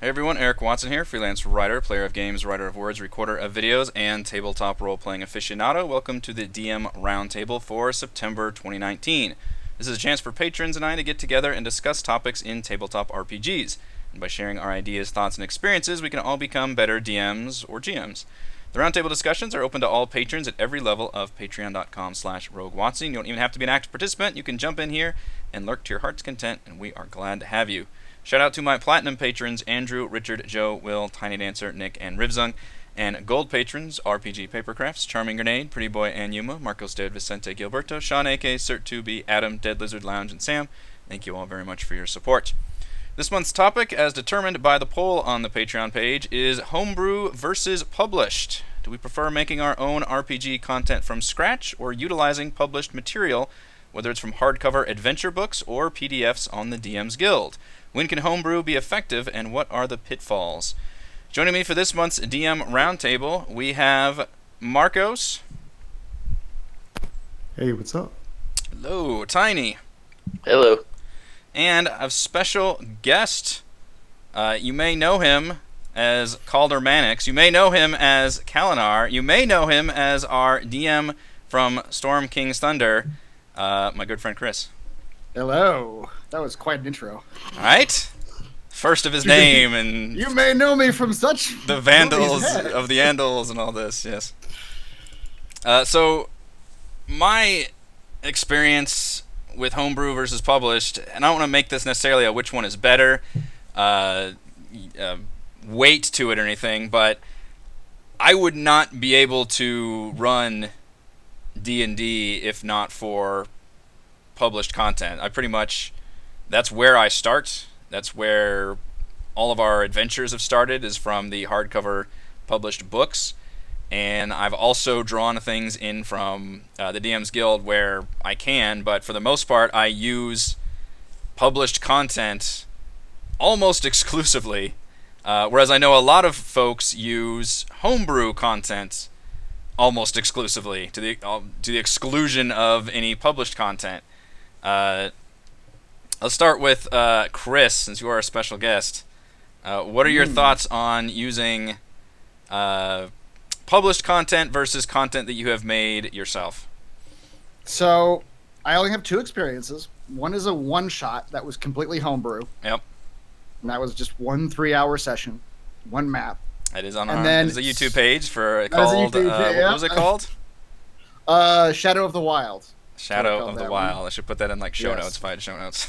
Hey everyone, Eric Watson here, freelance writer, player of games, writer of words, recorder of videos, and tabletop role-playing aficionado. Welcome to the DM Roundtable for September 2019. This is a chance for patrons and I to get together and discuss topics in tabletop RPGs. And by sharing our ideas, thoughts, and experiences, we can all become better DMs or GMs. The roundtable discussions are open to all patrons at every level of patreon.com/roguewatson. You don't even have to be an active participant. You can jump in here and lurk to your heart's content, and we are glad to have you. Shout out to my platinum patrons, Andrew, Richard, Joe, Will, Tiny Dancer, Nick, and Rivzung. And gold patrons, RPG Papercrafts, Charming Grenade, Pretty Boy, and Yuma, Marcos David Vicente Gilberto, Sean A.K., Cert2B, Adam, Dead Lizard Lounge, and Sam. Thank you all very much for your support. This month's topic, as determined by the poll on the Patreon page, is Homebrew versus Published. Do we prefer making our own RPG content from scratch or utilizing published material, whether it's from hardcover adventure books or PDFs on the DM's Guild? When can Homebrew be effective, and what are the pitfalls? Joining me for this month's DM Roundtable, we have Marcos. Hey, what's up? Hello, Tiny. Hello. And a special guest. You may know him as Calder Mannix. You may know him as Kalinar. You may know him as our DM from Storm King's Thunder, my good friend Chris. Hello. That was quite an intro. All right. First of his name, and you may know me from such the Vandals of the Andals and all this. Yes. So my experience with Homebrew versus Published, and I don't want to make this necessarily a which one is better weight to it or anything, but I would not be able to run D&D if not for published content. I pretty much, that's where I start. That's where all of our adventures have started, is from the hardcover published books. And I've also drawn things in from the DM's Guild where I can, but for the most part I use published content almost exclusively, whereas I know a lot of folks use homebrew content almost exclusively, to the exclusion of any published content. Let's start with Chris, since you are a special guest. What are your thoughts on using published content versus content that you have made yourself? So, I only have two experiences. One is a one-shot that was completely homebrew. Yep. And that was just 1 3-hour session, one map. It is on there's a YouTube page for called, what was it called? Shadow of the Wild. Shadow of the Wild. I should put that in like show notes, if I had show notes.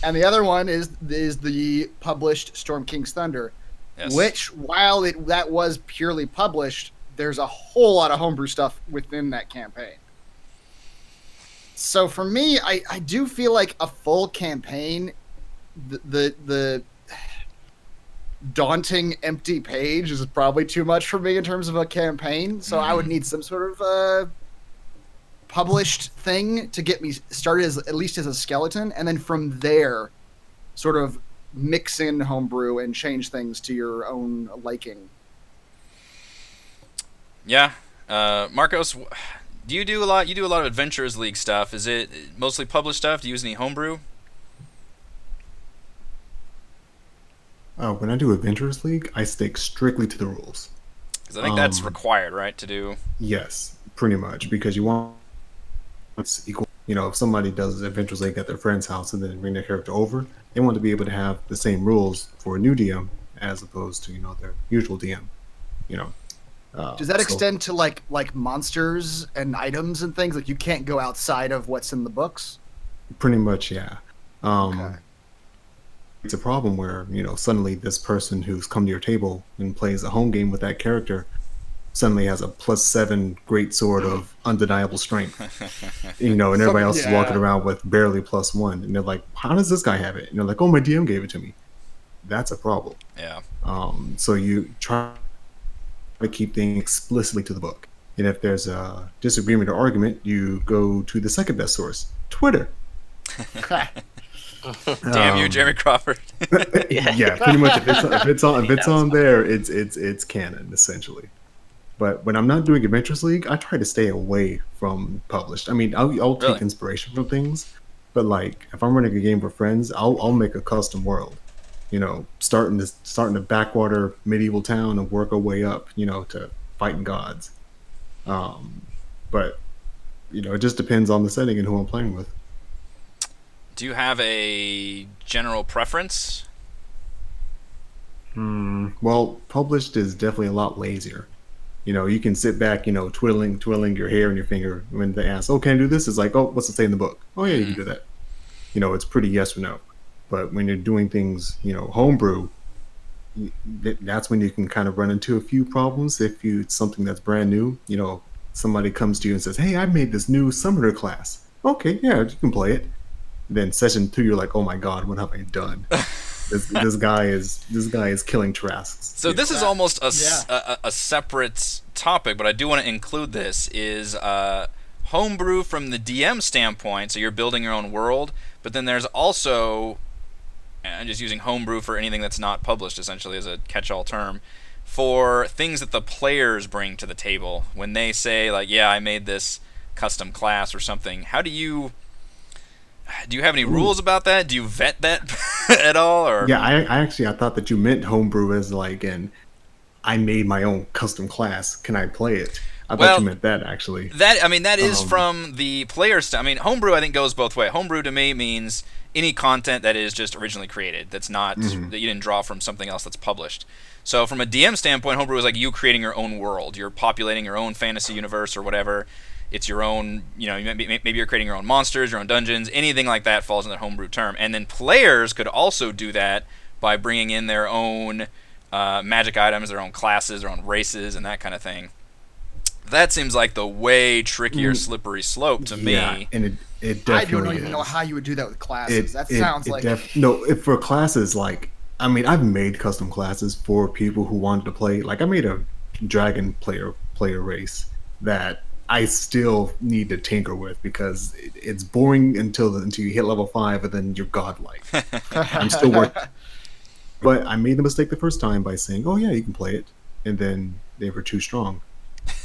And the other one is the published Storm King's Thunder, yes. Which, while that was purely published, there's a whole lot of homebrew stuff within that campaign. So for me, I do feel like a full campaign, the daunting empty page is probably too much for me in terms of a campaign. So I would need some sort of published thing to get me started, at least as a skeleton, and then from there sort of mix in homebrew and change things to your own liking. Yeah. Marcos, you do a lot of Adventurers League stuff. Is it mostly published stuff? Do you use any homebrew? When I do Adventurers League, I stick strictly to the rules. Because I think that's required, right, to do? Yes, pretty much, because you want it's equal. You know, if somebody does Adventurers League at their friend's house and then bring their character over, they want to be able to have the same rules for a new DM as opposed to, their usual DM. Does that extend to like monsters and items and things? Like you can't go outside of what's in the books? Pretty much, yeah. Okay. It's a problem where, suddenly this person who's come to your table and plays a home game with that character suddenly has a +7 great sword of undeniable strength. And everybody else is walking around with barely +1. And they're like, how does this guy have it? And they're like, oh, my DM gave it to me. That's a problem. Yeah. So you try to keep things explicitly to the book. And if there's a disagreement or argument, you go to the second best source, Twitter. Damn you, Jeremy Crawford. Yeah, pretty much. If it's on there, it's canon essentially. But when I'm not doing Adventures League, I try to stay away from published. I mean, I'll take inspiration from things, but like if I'm running a game for friends, I'll make a custom world, starting the backwater medieval town and work our way up, to fighting gods. But it just depends on the setting and who I'm playing with. Do you have a general preference? Well, published is definitely a lot lazier. You can sit back, twiddling your hair and your finger when they ask, "Oh, can I do this?" It's like, "Oh, what's it say in the book?" "Oh, yeah, you can do that." It's pretty yes or no. But when you're doing things, homebrew, that's when you can kind of run into a few problems. If it's something that's brand new, somebody comes to you and says, "Hey, I made this new summoner class." "Okay, yeah, you can play it." Then session 2, you're like, "Oh my god, what have I done?" This guy is killing Tarrasques. So this is almost a separate topic, but I do want to include this, is homebrew from the DM standpoint, so you're building your own world, but then there's also, I'm just using homebrew for anything that's not published, essentially, as a catch-all term, for things that the players bring to the table. When they say, like, yeah, I made this custom class or something, how do you have any rules about that? Do you vet that at all? Or yeah, I thought that you meant homebrew as like I made my own custom class. Can I play it? I thought you meant that, actually. That is from the players. Homebrew I think goes both ways. Homebrew to me means any content that is just originally created, that's not that you didn't draw from something else that's published. So from a DM standpoint, homebrew is like you creating your own world. You're populating your own fantasy universe or whatever. It's your own, maybe you're creating your own monsters, your own dungeons, anything like that falls in the homebrew term. And then players could also do that by bringing in their own magic items, their own classes, their own races, and that kind of thing. That seems like the way trickier, slippery slope to me. And it definitely I don't even know how you would do that with classes. For classes, like, I've made custom classes for people who wanted to play. Like, I made a dragon player race that I still need to tinker with because it's boring until you hit level 5 and then you're godlike. I'm still working. But I made the mistake the first time by saying, "Oh yeah, you can play it," and then they were too strong.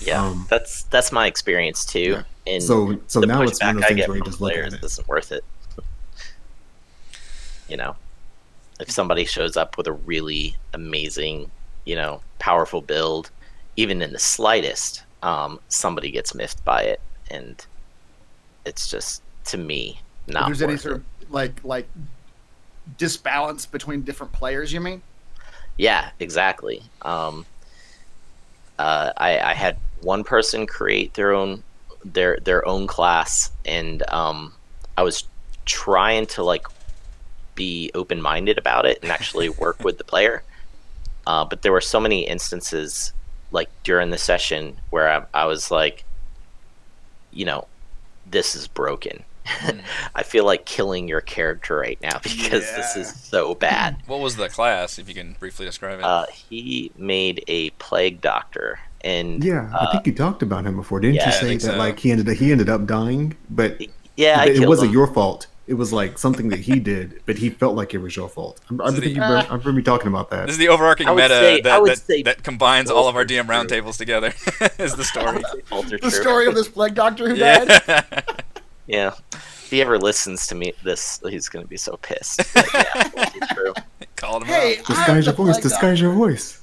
Yeah, that's my experience too. Yeah. And so now it's one of those things where you from just look players at it. isn't worth it. If somebody shows up with a really amazing, powerful build, even in the slightest, somebody gets miffed by it, and it's just, to me, not If there's worth any sort of like disbalance between different players, you mean? Yeah, exactly. I had one person create their own class, and I was trying to be open-minded about it and actually work with the player, but there were so many instances during the session where I was like, this is broken. I feel like killing your character right now because this is so bad. What was the class, if you can briefly describe it? He made a plague doctor, and I think you talked about him before, didn't you? Say that he ended up dying, but it wasn't your fault. It was something that he did, but he felt like it was your fault. I remember me talking about that. This is the overarching meta that combines all of our DM roundtables together. Is the story? The story of this plague doctor who died. Yeah. If he ever listens to me, he's going to be so pissed. But yeah, true. Called him out. Disguise your voice.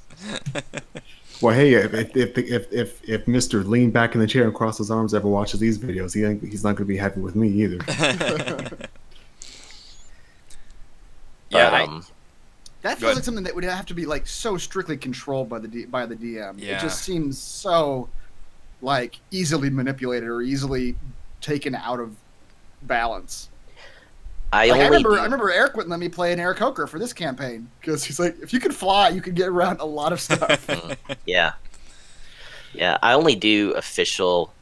Well, hey, if Mr. Lean back in the chair and cross his arms ever watches these videos, he's not going to be happy with me either. That feels like something that would have to be so strictly controlled by the DM. Yeah. It just seems so easily manipulated or easily taken out of balance. I remember Eric wouldn't let me play an Eric Hoker for this campaign because he's like, if you could fly, you could get around a lot of stuff. Yeah. I only do official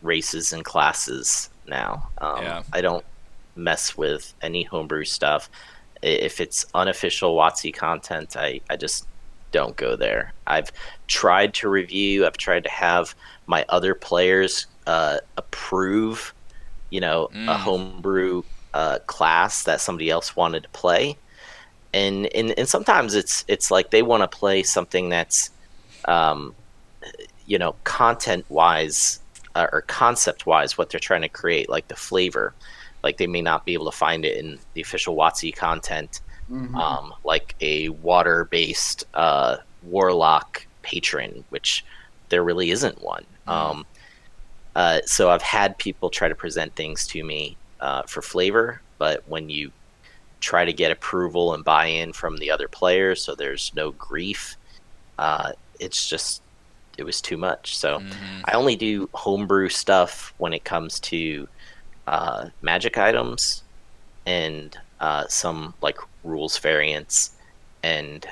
races and classes now. I don't mess with any homebrew stuff. If it's unofficial WotC content, I just don't go there. I've tried to review. I've tried to have my other players approve, a homebrew class that somebody else wanted to play, and sometimes it's like they want to play something that's content wise or concept wise what they're trying to create, like the flavor, they may not be able to find it in the official WotC content, like a water-based warlock patron, which there really isn't one. So I've had people try to present things to me for flavor, but when you try to get approval and buy-in from the other players, so there's no grief, it was too much. So I only do homebrew stuff when it comes to magic items and some like rules variants, and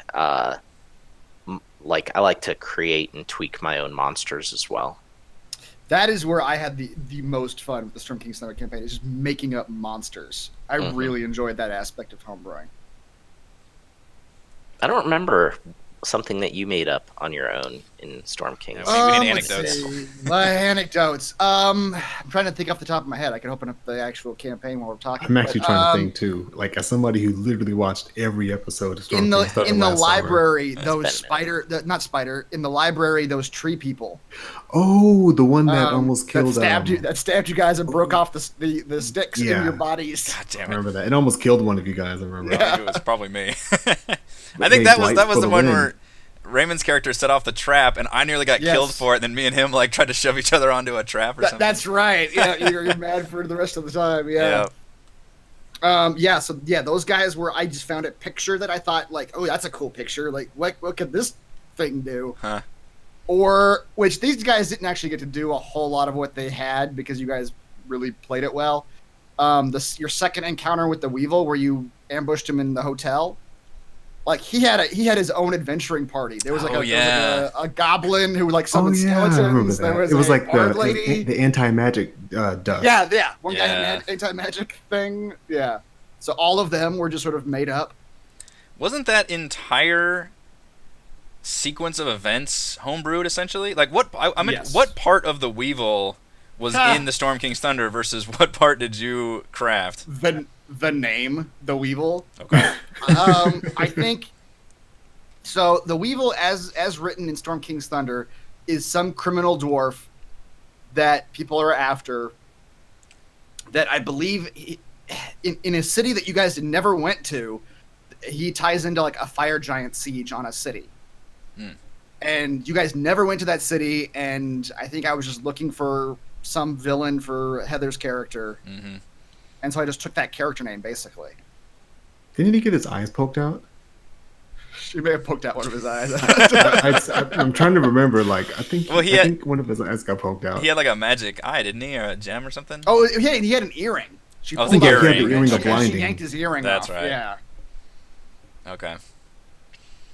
like I like to create and tweak my own monsters as well. That is where I had the most fun with the Storm King's Thunder campaign, is just making up monsters. I really enjoyed that aspect of homebrewing. I don't remember something that you made up on your own in Storm Kings. Yeah, we need anecdotes. My anecdotes. I'm trying to think off the top of my head. I can open up the actual campaign while we're talking. I'm actually trying to think too. Like, as somebody who literally watched every episode of Storm King's Thunder in the last library, summer. in the library, those tree people. Oh, the one that almost killed that stabbed you guys and broke off the sticks in your bodies. God damn it! I remember that. It almost killed one of you guys. I remember. Yeah. It was probably me. I think that was the one where Raymond's character set off the trap, and I nearly got killed for it. And then me and him like tried to shove each other onto a trap or something. That's right. Yeah, you're mad for the rest of the time. Yeah. So those guys were. I just found a picture that I thought like, oh, that's a cool picture. Like, what could this thing do? Huh. Or which these guys didn't actually get to do a whole lot of what they had because you guys really played it well. Your second encounter with the Weevil, where you ambushed him in the hotel. Like he had his own adventuring party. There was like a goblin who like summoned skeletons. There was it was like lady. the anti-magic dust. Yeah. One guy had an anti-magic thing. Yeah. So all of them were just sort of made up. Wasn't that entire sequence of events homebrewed essentially? Like what? What part of the Weevil was in the Storm King's Thunder versus what part did you craft? The name, the Weevil. Okay. I think so. The Weevil, as written in Storm King's Thunder, is some criminal dwarf that people are after. That I believe in a city that you guys never went to, he ties into like a fire giant siege on a city. And you guys never went to that city, and I think I was just looking for some villain for Heather's character. And so I just took that character name, basically. Didn't he get his eyes poked out? She may have poked out one of his eyes. I'm trying to remember. Like, I think one of his eyes got poked out. He had like a magic eye, didn't he, or a gem or something? Oh, yeah, he had an earring. He had the earring of blinding. She yanked his earring That's off. right. Yeah. Okay.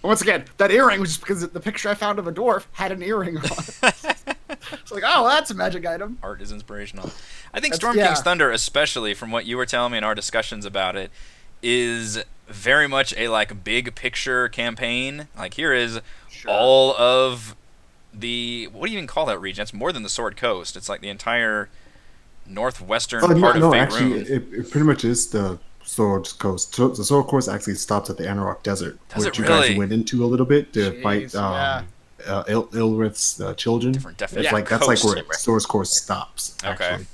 Once again, that earring was just because the picture I found of a dwarf had an earring on it. It's like, oh, well, that's a magic item. Art is inspirational. I think Storm King's Thunder, especially from what you were telling me in our discussions about it, is very much a like big picture campaign. Like here is all of the, what do you even call that region? It's more than the Sword Coast. It's like the entire northwestern part of Faerun. It pretty much is the Sword Coast. So the Sword Coast actually stops at the Anarok Desert, which you guys went into a little bit to fight Ilrith's children. It's like that's like where Sword Coast stops. Actually. Okay.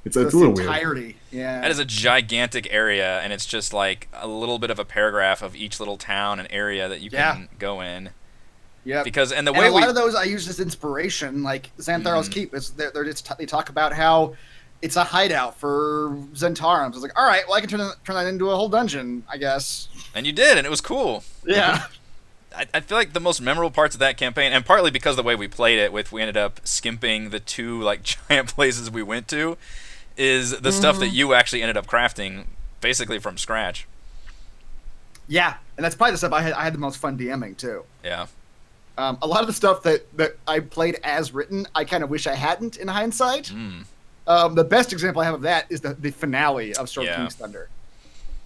It's a little entirety. Weird. Yeah. That is a gigantic area, and it's just like a little bit of a paragraph of each little town and area that you can go in. Yeah. Because a lot of those I use as inspiration, like Xantharos Keep. They talk about how it's a hideout for Zentarum. So it's like, all right, well I can turn that into a whole dungeon, I guess. And you did, and it was cool. Yeah. I feel like the most memorable parts of that campaign, and partly because of the way we played it, we ended up skimping the two like giant places we went to, is the stuff that you actually ended up crafting basically from scratch. Yeah, and that's probably the stuff I had the most fun DMing too. Yeah. A lot of the stuff that I played as written, I kind of wish I hadn't in hindsight. The best example I have of that is the finale of Storm King's Thunder.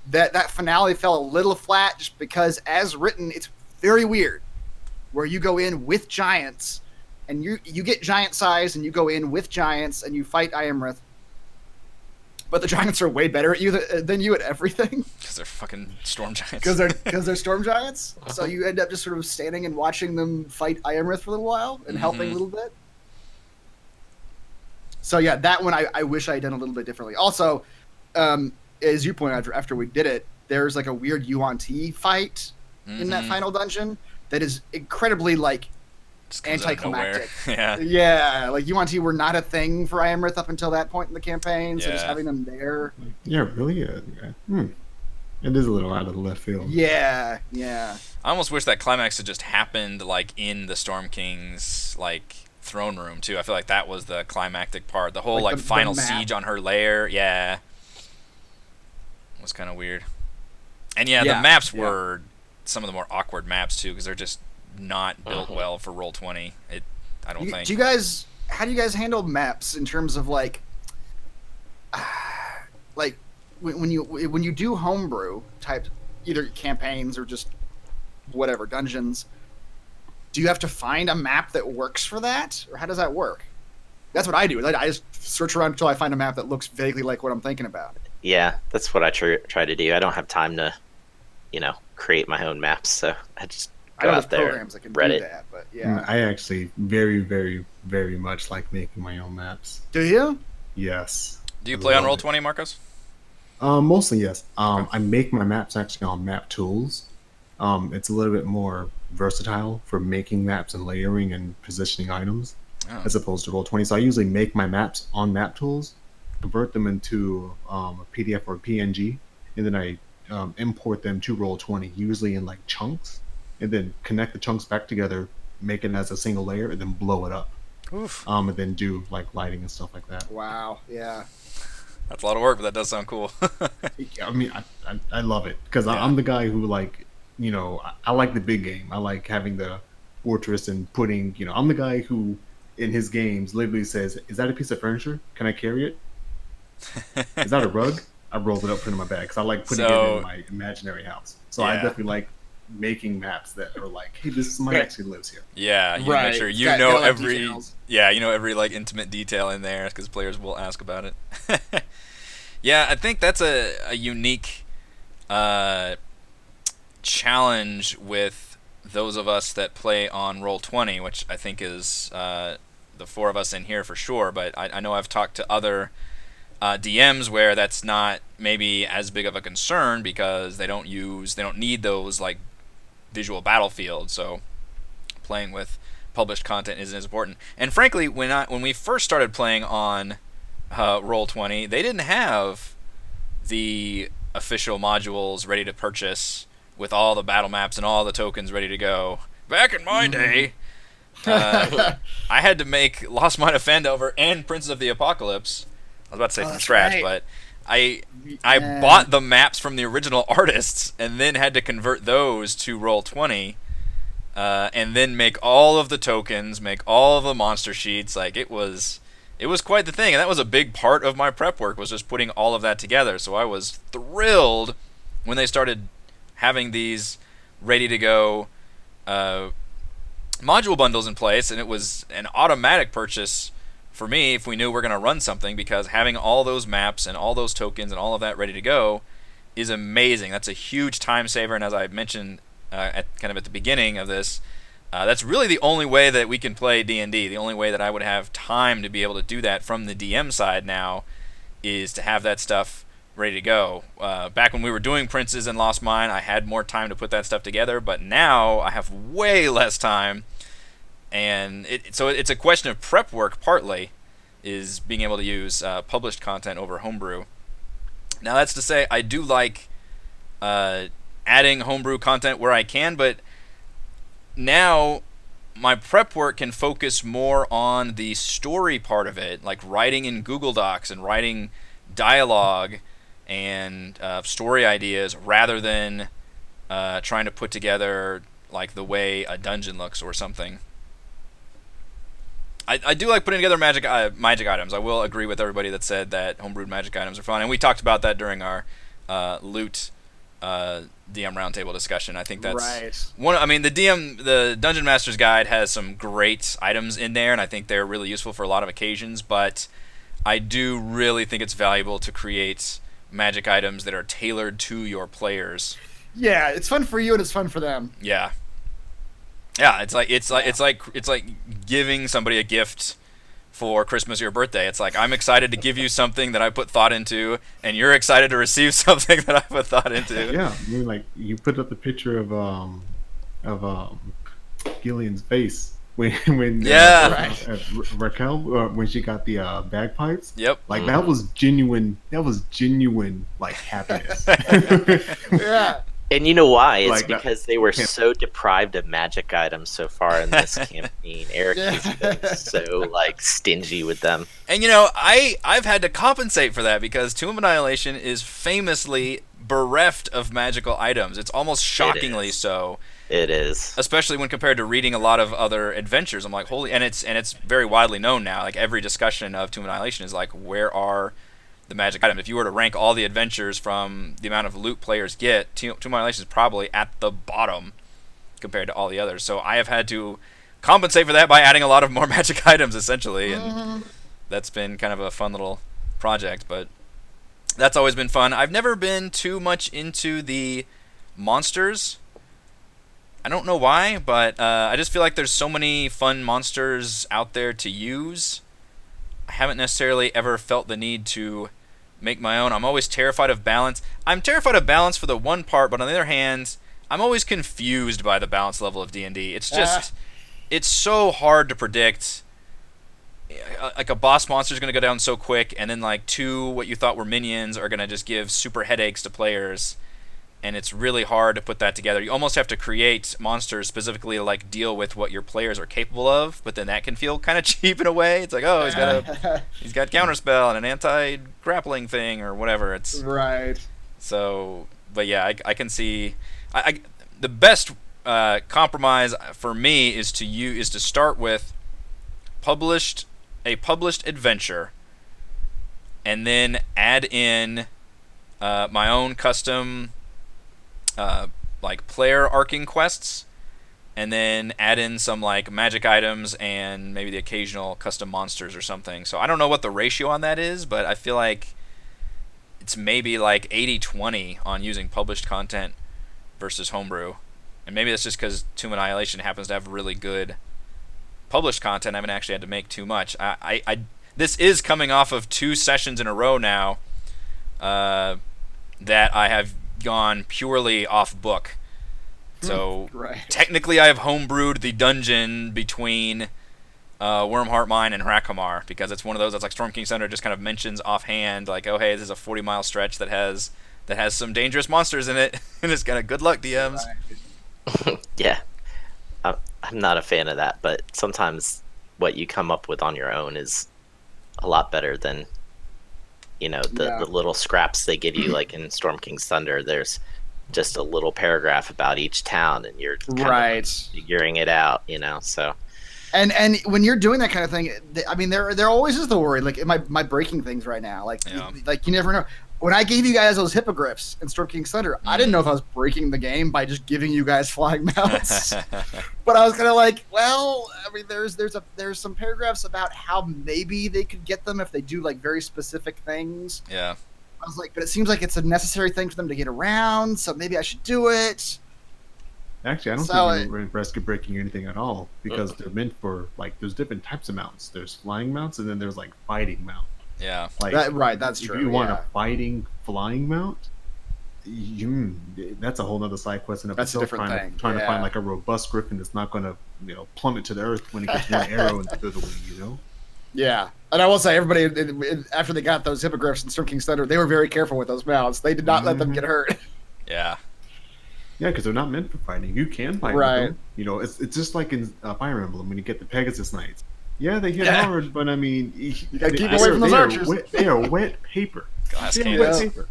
That finale fell a little flat just because as written, it's very weird, where you go in with giants, and you get giant size, and you go in with giants, and you fight Iamrith. But the giants are way better at you than you at everything. Because they're fucking storm giants. Because they're storm giants. So you end up just sort of standing and watching them fight Iamrith for a little while and helping a little bit. So yeah, that one I wish I had done a little bit differently. Also, as you pointed out after we did it, there's like a weird UNT fight in that final dungeon that is incredibly like anticlimactic. Yeah, like UNT were not a thing for Iamrith up until that point in the campaign, so just having them there. Yeah, really? It is a little out of the left field. Yeah. I almost wish that climax had just happened like in the Storm King's like throne room too. I feel like that was the climactic part. The whole like the final siege on her lair. Yeah. It was kind of weird. And the maps were some of the more awkward maps too, because they're just not built well for Roll20. I don't think. How do you guys handle maps in terms of like when you do homebrew type either campaigns or just whatever dungeons? Do you have to find a map that works for that, or how does that work? That's what I do. I just search around until I find a map that looks vaguely like what I'm thinking about. Yeah, that's what I try to do. I don't have time to, create my own maps, so I just go out there, programs that can Reddit. do that, but yeah. I actually very, very, very much like making my own maps. Do you? Yes. Do you play on Roll20, Marcos? Mostly, yes. I make my maps actually on Map Tools. It's a little bit more versatile for making maps and layering and positioning items as opposed to Roll20. So I usually make my maps on Map Tools, convert them into a PDF or a PNG, and then I import them to Roll20, usually in like chunks, and then connect the chunks back together, make it as a single layer, and then blow it up. Oof. And then do like lighting and stuff like that. Wow. Yeah. That's a lot of work, but that does sound cool. I mean, I love it because I'm the guy who like, I like the big game. I like having the fortress and putting, I'm the guy who in his games literally says, "Is that a piece of furniture? Can I carry it? Is that a rug?" I rolled it up, put it in my bag because I like putting it in my imaginary house. So I definitely like making maps that are like, "Hey, this is somebody who actually lives here." Yeah, you make sure you know every every like intimate detail in there because players will ask about it. Yeah, I think that's a unique challenge with those of us that play on Roll20, which I think is the four of us in here for sure. But I know I've talked to other DMs where that's not maybe as big of a concern because they don't need those like visual battlefields. So playing with published content isn't as important. And frankly, when we first started playing on Roll20, they didn't have the official modules ready to purchase with all the battle maps and all the tokens ready to go. Back in my day, I had to make Lost Mine of Phandelver and Princes of the Apocalypse. I was about to say from scratch, but I bought the maps from the original artists and then had to convert those to Roll20, and then make all of the tokens, make all of the monster sheets. Like it was quite the thing, and that was a big part of my prep work, was just putting all of that together. So I was thrilled when they started having these ready to go module bundles in place, and it was an automatic purchase for me if we knew we're going to run something, because having all those maps and all those tokens and all of that ready to go is amazing. That's a huge time saver, and as I mentioned at the beginning of this, that's really the only way that we can play D&D. The only way that I would have time to be able to do that from the DM side now is to have that stuff ready to go. Back when we were doing Princes and Lost Mine, I had more time to put that stuff together, but now I have way less time, and so it's a question of prep work partly, is being able to use published content over Homebrew. Now that's to say, I do like adding Homebrew content where I can, but now my prep work can focus more on the story part of it, like writing in Google Docs and writing dialogue and story ideas, rather than trying to put together like the way a dungeon looks or something. I do like putting together magic items. I will agree with everybody that said that homebrewed magic items are fun, and we talked about that during our loot DM roundtable discussion. I think that's one. I mean, the Dungeon Master's Guide has some great items in there, and I think they're really useful for a lot of occasions. But I do really think it's valuable to create magic items that are tailored to your players. Yeah, it's fun for you and it's fun for them. Yeah, it's like giving somebody a gift for Christmas or your birthday. It's like, I'm excited to give you something that I put thought into, and you're excited to receive something that I put thought into. Yeah, I mean, like, you put up the picture of Gillian's face when Raquel when she got the bagpipes. Yep. Like that was genuine like happiness. Yeah. And you know why? It's Like because they were so deprived of magic items so far in this campaign. Eric has been so like stingy with them. And you know, I've had to compensate for that because Tomb of Annihilation is famously bereft of magical items. It's almost shockingly so. It is. Especially when compared to reading a lot of other adventures. I'm like, holy, and it's very widely known now. Like every discussion of Tomb of Annihilation is like, where are the magic items? If you were to rank all the adventures from the amount of loot players get, Tomb of Annihilation is probably at the bottom compared to all the others. So I have had to compensate for that by adding a lot of more magic items, essentially, and that's been kind of a fun little project. But that's always been fun. I've never been too much into the monsters. I don't know why, but I just feel like there's so many fun monsters out there to use. I haven't necessarily ever felt the need to make my own. I'm always terrified of balance. I'm terrified of balance for the one part, but on the other hand, I'm always confused by the balance level of D&D. It's just, it's so hard to predict. Like a boss monster is going to go down so quick, and then like two what you thought were minions are going to just give super headaches to players. And it's really hard to put that together. You almost have to create monsters specifically to like deal with what your players are capable of, but then that can feel kind of cheap in a way. It's like, oh, he's got counterspell and an anti-grappling thing or whatever. It's right. So, but yeah, I can see. The best compromise for me is to start with a published adventure, and then add in my own custom. Like player arcing quests, and then add in some like magic items and maybe the occasional custom monsters or something. So I don't know what the ratio on that is, but I feel like it's maybe like 80-20 on using published content versus homebrew. And maybe that's just because Tomb of Annihilation happens to have really good published content. I haven't actually had to make too much. This is coming off of 2 sessions in a row now that I have gone purely off book. So technically I have homebrewed the dungeon between Wormheart Mine and Hrakamar, because it's one of those that's like Storm King's Thunder just kind of mentions offhand, like, oh hey, this is a 40-mile stretch that has some dangerous monsters in it, and it's kind of good luck, DMs. Yeah, I'm not a fan of that, but sometimes what you come up with on your own is a lot better than the little scraps they give you. Like in Storm King's Thunder, there's just a little paragraph about each town, and you're kind of figuring it out, so. And when you're doing that kind of thing, I mean, there always is the worry, like, am I breaking things right now? Like, like you never know. When I gave you guys those hippogriffs in Storm King's Thunder, I didn't know if I was breaking the game by just giving you guys flying mounts. But I was kind of like, well, I mean, there's some paragraphs about how maybe they could get them if they do like very specific things. Yeah. I was like, but it seems like it's a necessary thing for them to get around, so maybe I should do it. Actually, I don't think you're risk of breaking anything at all, because they're meant for, like, there's different types of mounts. There's flying mounts, and then there's like fighting mount. Yeah. Like, that's true. If you want a fighting flying mount, that's a whole other side quest in That's a different thing. Trying to find like a robust griffin that's not going to plummet to the earth when it gets one arrow into the wing. Yeah, and I will say, everybody after they got those hippogriffs in Storm King's Thunder, they were very careful with those mounts. They did not let them get hurt. Yeah. Yeah, because they're not meant for fighting. You can fight with them. It's just like in Fire Emblem when you get the Pegasus Knights. Yeah, they hit hard, but I mean, you gotta keep away from those archers. They are wet paper. Glass wet paper.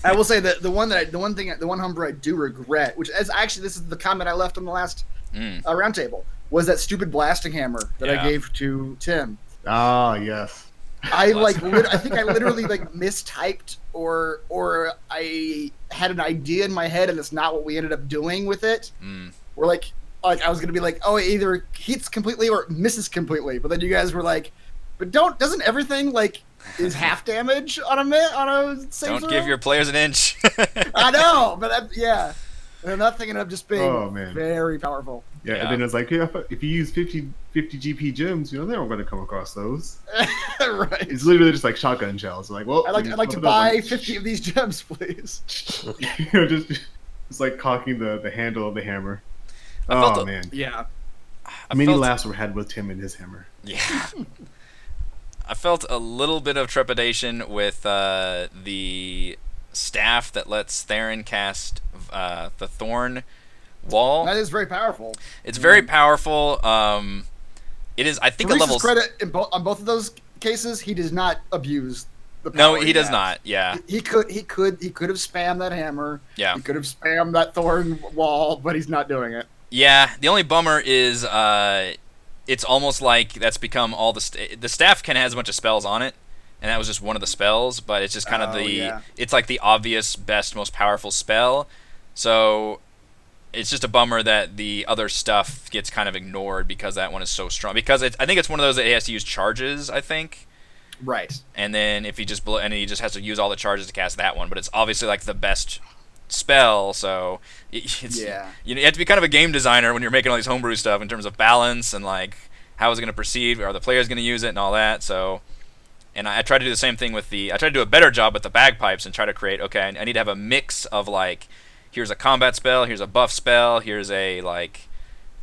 I will say that the one homebrew I do regret, which is actually, this is the comment I left on the last roundtable, was that stupid blasting hammer that I gave to Tim. Ah, yes. I think I literally like mistyped or I had an idea in my head and it's not what we ended up doing with it. We're like I was gonna be like, oh, it either hits completely or misses completely, but then you guys were like, but doesn't everything like is half damage on a save? Don't give your players an inch. I know, but yeah. And that thing ended up just being very powerful. Yeah, and then it's like, yeah, if you use 50 GP gems, they're not going to come across those. Right. It's literally just like shotgun shells. Like, well, I'd like to buy 50 of these gems, please. It's like cocking the handle of the hammer. Man. Yeah. Many laughs were had with Tim and his hammer. Yeah. I felt a little bit of trepidation with the staff that lets Theron cast the Thorn Wall. That is very powerful. It's very powerful. It is, I think, a level. Credit on both of those cases, he does not abuse the power. No, he does not. Yeah, he could have spammed that hammer. Yeah, he could have spammed that Thorn Wall, but he's not doing it. Yeah, the only bummer is it's almost like that's become all the staff can has a bunch of spells on it, and that was just one of the spells. But it's just kind of it's like the obvious, best, most powerful spell. So it's just a bummer that the other stuff gets kind of ignored because that one is so strong. Because I think it's one of those that he has to use charges, I think. Right. And then if he just he just has to use all the charges to cast that one. But it's obviously like the best spell, so you have to be kind of a game designer when you're making all these homebrew stuff in terms of balance and like how is it going to proceed, are the players going to use it and all that. So, and I try to do the same thing with I try to do a better job with the bagpipes and try to create, okay, I need to have a mix of like, here's a combat spell, here's a buff spell, here's a like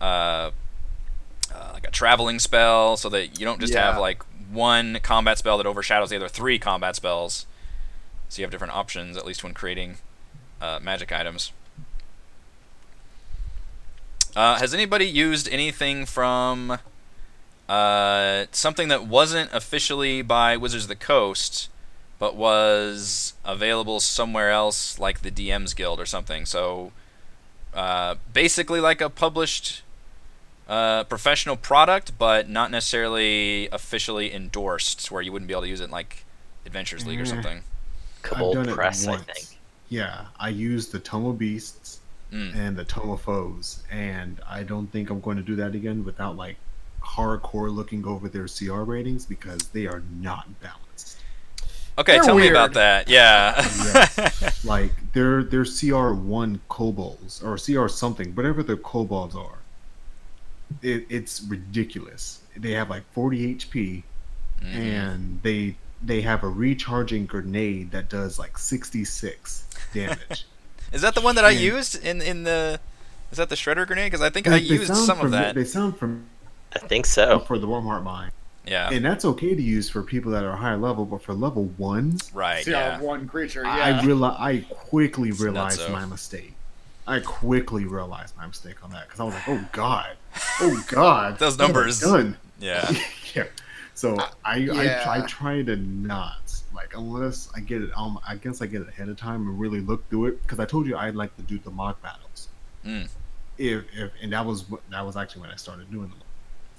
a traveling spell, so that you don't just have like one combat spell that overshadows the other 3 combat spells. So you have different options, at least when creating magic items. Has anybody used anything from something that wasn't officially by Wizards of the Coast, but was available somewhere else, like the DM's Guild or something? So basically like a published professional product, but not necessarily officially endorsed, where you wouldn't be able to use it in like Adventures League or something. Cabal Press, I think. Yeah, I used the Tome of Beasts and the Tome of Foes, and I don't think I'm going to do that again without like hardcore looking over their CR ratings, because they are not balanced. Okay, tell me about that. Yeah. Like their CR1 kobolds or CR something, whatever their kobolds are, it's ridiculous. They have like 40 HP, and they have a recharging grenade that does like 66 damage. Is that the one that I used in the? Is that the shredder grenade? Because I think I used some of that. They sound from. I think so. For the Warmheart Mine. Yeah. And that's okay to use for people that are higher level, but for level 1s, right? One creature. Yeah. I quickly realized my mistake. I quickly realized my mistake on that, because I was like, oh god, those numbers. Done. Yeah. Yeah. So I try to not, like, unless I get it, I guess I get it ahead of time and really look through it, because I told you I'd like to do the mock battles. If and that was actually when I started doing them.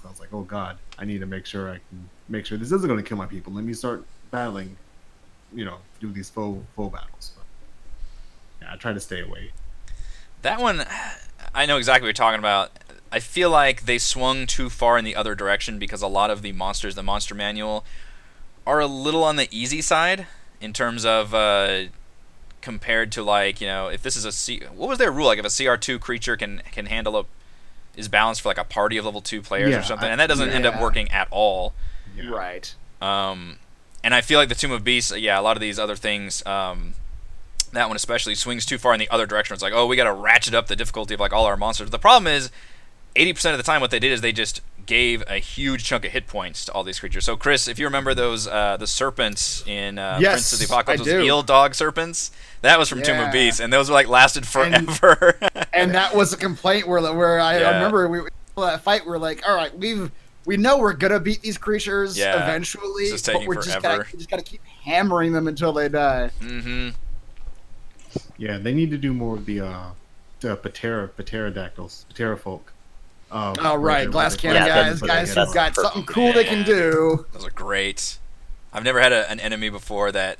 So I was like, oh god, I need to make sure this isn't going to kill my people. Let me start battling, do these full battles. But, yeah, I try to stay away. That one, I know exactly what you're talking about. I feel like they swung too far in the other direction, because a lot of the monsters, the monster manual, are a little on the easy side in terms of compared to, like, if this is what was their rule? Like, if a CR2 creature can handle is balanced for like a party of level 2 players or something, and that doesn't end up working at all. Yeah. Right. And I feel like the Tomb of Beasts, a lot of these other things, that one especially swings too far in the other direction. It's like, oh, we got to ratchet up the difficulty of like all our monsters. The problem is, 80% of the time, what they did is they just gave a huge chunk of hit points to all these creatures. So, Chris, if you remember those, the serpents in Prince of the Apocalypse, those eel dog serpents, that was from Tomb of Beasts, and those were like lasted forever. And that was a complaint where I remember we that fight. We're like, all right, we know we're gonna beat these creatures eventually, but we just gotta keep hammering them until they die. Mm-hmm. Yeah, they need to do more of the pterodactyls, pterofolk. Right, glass cannon guys who've got something cool they can do. Those are great. I've never had an enemy before that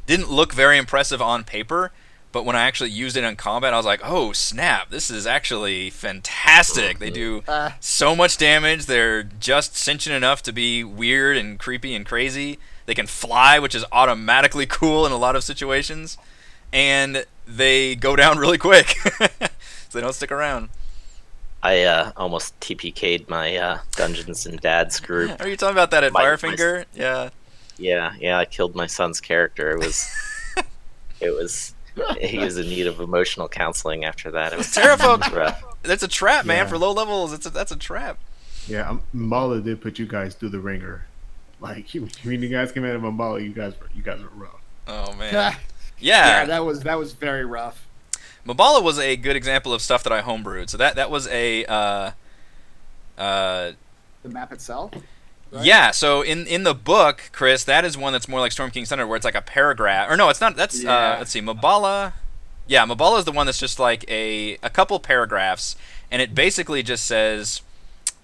didn't look very impressive on paper, but when I actually used it in combat, I was like, oh snap, this is actually fantastic. They do so much damage. They're just sentient enough to be weird and creepy and crazy. They can fly, which is automatically cool in a lot of situations, and they go down really quick. they don't stick around. I almost TPK'd my Dungeons and Dads group. Are you talking about that at Firefinger? Yeah. Yeah. I killed my son's character. He was in need of emotional counseling after that. It was Terrafolk. That's a trap, man. For low levels, that's a trap. Yeah, Mala did put you guys through the ringer. Like when you guys came out of Mala, you guys were rough. Oh man. Yeah, that was very rough. Mabala was a good example of stuff that I homebrewed. So that was a the map itself. Right? Yeah. So in the book, Chris, that is one that's more like Storm King's Thunder, where it's like a paragraph. Or no, it's not. That's let's see, Mabala. Yeah, Mabala is the one that's just like a couple paragraphs, and it basically just says,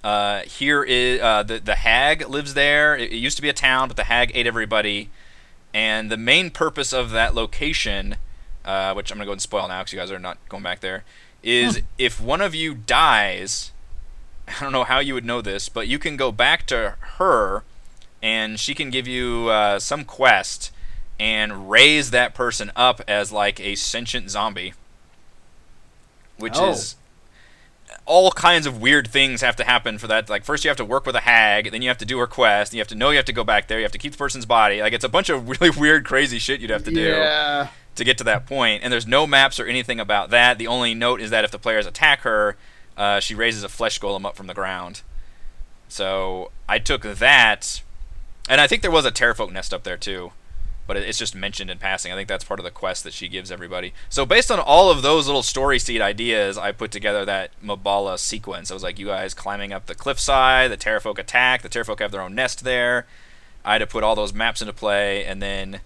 here is the hag lives there. It used to be a town, but the hag ate everybody, and the main purpose of that location, which I'm going to go and spoil now because you guys are not going back there, is if one of you dies, I don't know how you would know this, but you can go back to her, and she can give you some quest and raise that person up as like a sentient zombie, which is all kinds of weird things have to happen for that. Like, first you have to work with a hag, then you have to do her quest, and you have to go back there, you have to keep the person's body. Like, it's a bunch of really weird, crazy shit you'd have to do to get to that point. And there's no maps or anything about that. The only note is that if the players attack her, she raises a flesh golem up from the ground. So I took that, and I think there was a Terrafolk nest up there too, but it's just mentioned in passing. I think that's part of the quest that she gives everybody. So based on all of those little story seed ideas, I put together that Mabala sequence. I was like, you guys climbing up the cliffside, the Terrafolk attack, the Terrafolk have their own nest there. I had to put all those maps into play, and then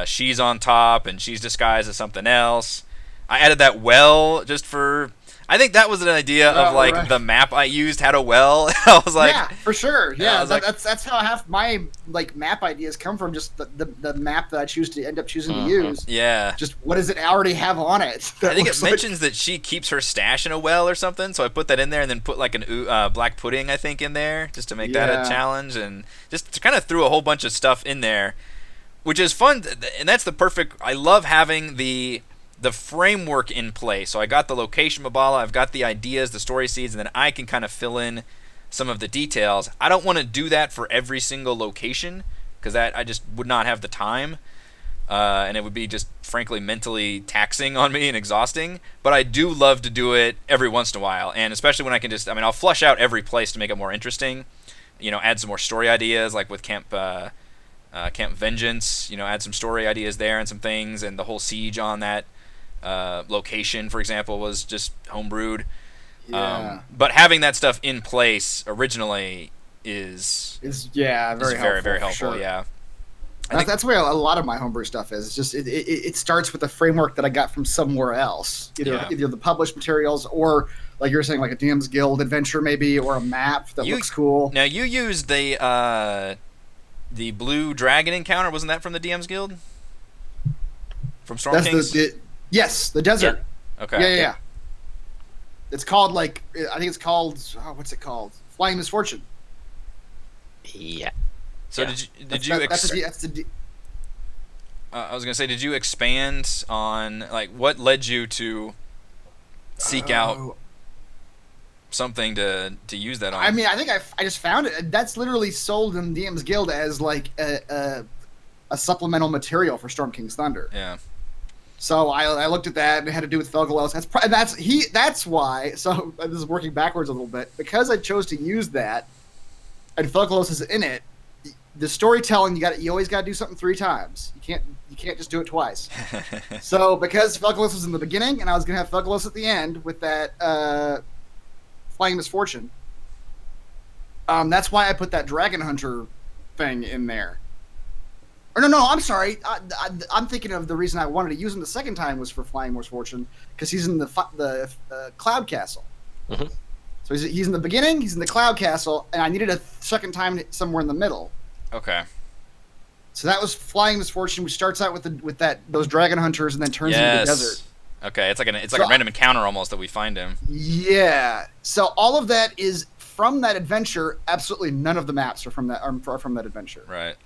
she's on top, and she's disguised as something else. I added that well just for... I think that was an idea of like the map I used had a well. I was like, yeah, for sure. Yeah, like, that's how half my like map ideas come from. Just the map that I choose to end up choosing to use. Yeah. Just what does it already have on it? I think it mentions that she keeps her stash in a well or something. So I put that in there, and then put like an black pudding, I think, in there just to make that a challenge, and just kind of threw a whole bunch of stuff in there, which is fun. And that's the perfect. I love having the framework in place. So I got the location Mabala, I've got the ideas, the story seeds, and then I can kind of fill in some of the details. I don't want to do that for every single location, because that I just would not have the time, and it would be just frankly mentally taxing on me and exhausting. But I do love to do it every once in a while, and especially when I can I'll flush out every place to make it more interesting. Add some more story ideas, like with Camp Vengeance. Add some story ideas there and some things, and the whole siege on that location, for example, was just homebrewed. But having that stuff in place originally is very helpful. Sure. Yeah, that's where a lot of my homebrew stuff is. It's just it starts with a framework that I got from somewhere else, either the published materials or, like you were saying, like a DM's Guild adventure maybe, or a map that looks cool. Now you used the Blue Dragon encounter. Wasn't that from the DM's Guild? From Storm Kings? Yes, the desert. Yeah. Okay. Yeah. It's called I think it's called what's it called? Flying Misfortune. Yeah. So did you? I was gonna say, did you expand on like what led you to seek out something to use that on? I mean, I think I just found it. That's literally sold in DM's Guild as like a supplemental material for Storm King's Thunder. Yeah. So I looked at that, and it had to do with Felgalos. That's why. So this is working backwards a little bit, because I chose to use that, and Felgalos is in it. The storytelling, you always got to do something 3 times. You can't just do it twice. So because Felgalos was in the beginning, and I was gonna have Felgalos at the end with that Flying Misfortune. That's why I put that Dragon Hunter thing in there. Or no, I'm sorry. I'm thinking of the reason I wanted to use him the second time was for Flying Misfortune, because he's in the Cloud Castle. Mm-hmm. So he's in the beginning, he's in the Cloud Castle, and I needed a second time somewhere in the middle. Okay. So that was Flying Misfortune, which starts out with those Dragon Hunters and then turns into the desert. Okay, it's like a random encounter almost that we find him. Yeah. So all of that is from that adventure. Absolutely none of the maps are from that adventure. Right.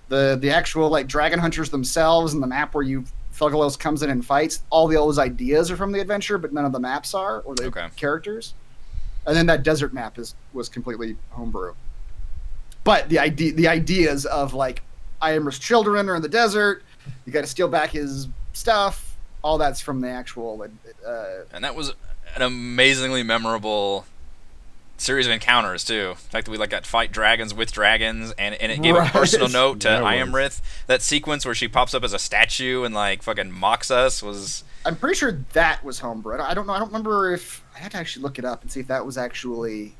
The actual like Dragon Hunters themselves and the map where you Felgalos comes in and fights, all those ideas are from the adventure, but none of the maps are, or the characters. And then that desert map was completely homebrew. But the ideas of like Iamra's children are in the desert, you got to steal back his stuff, all that's from the actual. And that was an amazingly memorable series of encounters too. The fact that we like got to fight dragons with dragons, and it gave a personal note to Iamrith. That sequence where she pops up as a statue and like fucking mocks us was. I'm pretty sure that was homebrew. I don't know. I don't remember if I had to actually look it up and see if that was actually.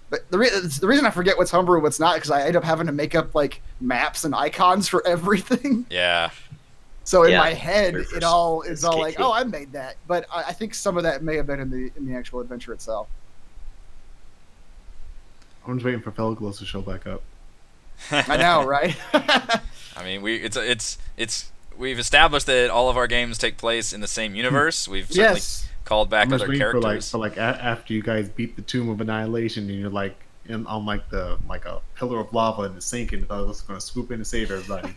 But the reason I forget what's homebrew and what's not because I end up having to make up like maps and icons for everything. Yeah. So in my head, it's all like, oh, I made that. But I think some of that may have been in the actual adventure itself. I'm just waiting for Felgalos to show back up. I know, right? I mean, we've established that all of our games take place in the same universe. We've certainly called back other characters. For after you guys beat the Tomb of Annihilation, and you're like on like a pillar of lava and it's sinking, and Felgalos is going to swoop in and save everybody.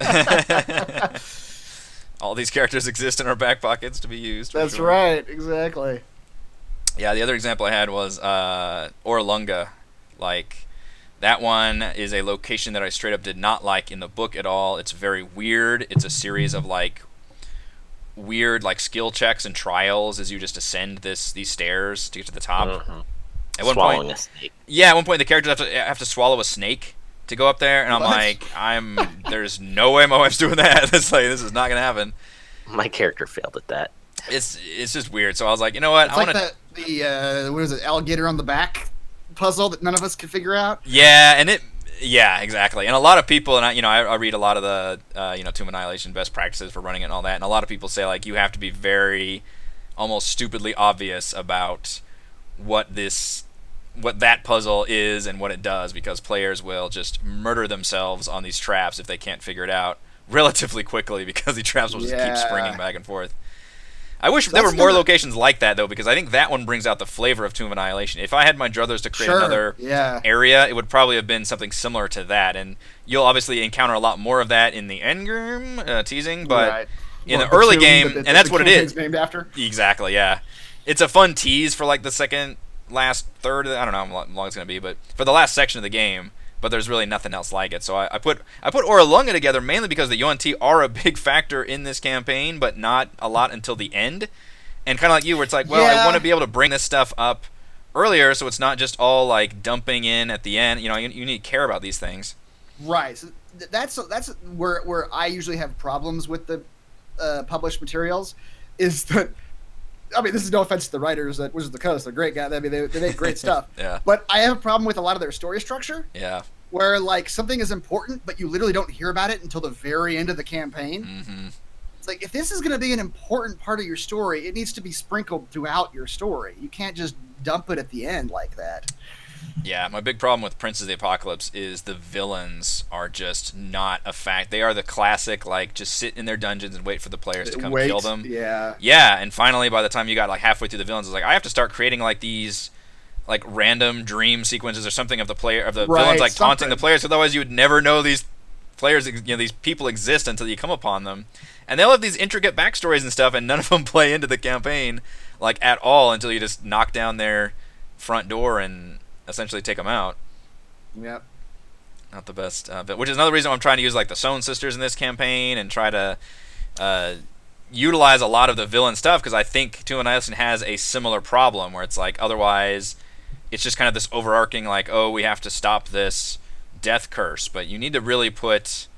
All these characters exist in our back pockets to be used. That's right, exactly. Yeah, the other example I had was Orlunga. Like, that one is a location that I straight up did not like in the book at all. It's very weird. It's a series of like weird like skill checks and trials as you just ascend these stairs to get to the top. Mm-hmm. At one Swallowing point, a snake. Yeah, at one point the characters have to swallow a snake to go up there, and I'm like, there's no way my wife's doing that. It's like, this is not gonna happen. My character failed at that. It's just weird. So I was like, you know what? It's what is it, alligator on the back puzzle that none of us could figure out. Yeah, exactly. And a lot of people, and I read a lot of the Tomb Annihilation best practices for running it and all that, and a lot of people say like you have to be very, almost stupidly obvious about what that puzzle is and what it does, because players will just murder themselves on these traps if they can't figure it out relatively quickly, because the traps will just keep springing back and forth. I wish there were more locations like that, though, because I think that one brings out the flavor of Tomb of Annihilation. If I had my druthers to create another area, it would probably have been something similar to that. And you'll obviously encounter a lot more of that in the endgame teasing, but in the early game, and that's what it is. Named after. Exactly, yeah. It's a fun tease for like the second, last third. I don't know how long it's going to be, but for the last section of the game. But there's really nothing else like it. So I put Orlunga together mainly because the Yuan-Ti are a big factor in this campaign, but not a lot until the end. And kind of like you, where it's like, well, I want to be able to bring this stuff up earlier, so it's not just all like dumping in at the end. You need to care about these things. Right. So that's where I usually have problems with the published materials, is that. I mean, this is no offense to the writers at Wizards of the Coast. They're great guys. I mean, they make great stuff. Yeah. But I have a problem with a lot of their story structure. Yeah. Where, like, something is important, but you literally don't hear about it until the very end of the campaign. Mm-hmm. It's like, if this is going to be an important part of your story, it needs to be sprinkled throughout your story. You can't just dump it at the end like that. Yeah, my big problem with Prince of the Apocalypse is the villains are just not a fact. They are the classic, like, just sit in their dungeons and wait for the players to come kill them. Yeah. Yeah, and finally, by the time you got, like, halfway through the villains, it's like, I have to start creating, like, these, like, random dream sequences or something of the villains, like, taunting the players. Otherwise, you would never know these players, these people exist until you come upon them. And they'll have these intricate backstories and stuff, and none of them play into the campaign, like, at all, until you just knock down their front door and essentially take them out. Yep. Not the best, but which is another reason why I'm trying to use like the Sohn sisters in this campaign and try to utilize a lot of the villain stuff, because I think Tomb of Annihilation has a similar problem where it's like otherwise it's just kind of this overarching like, oh, we have to stop this death curse, but you need to really put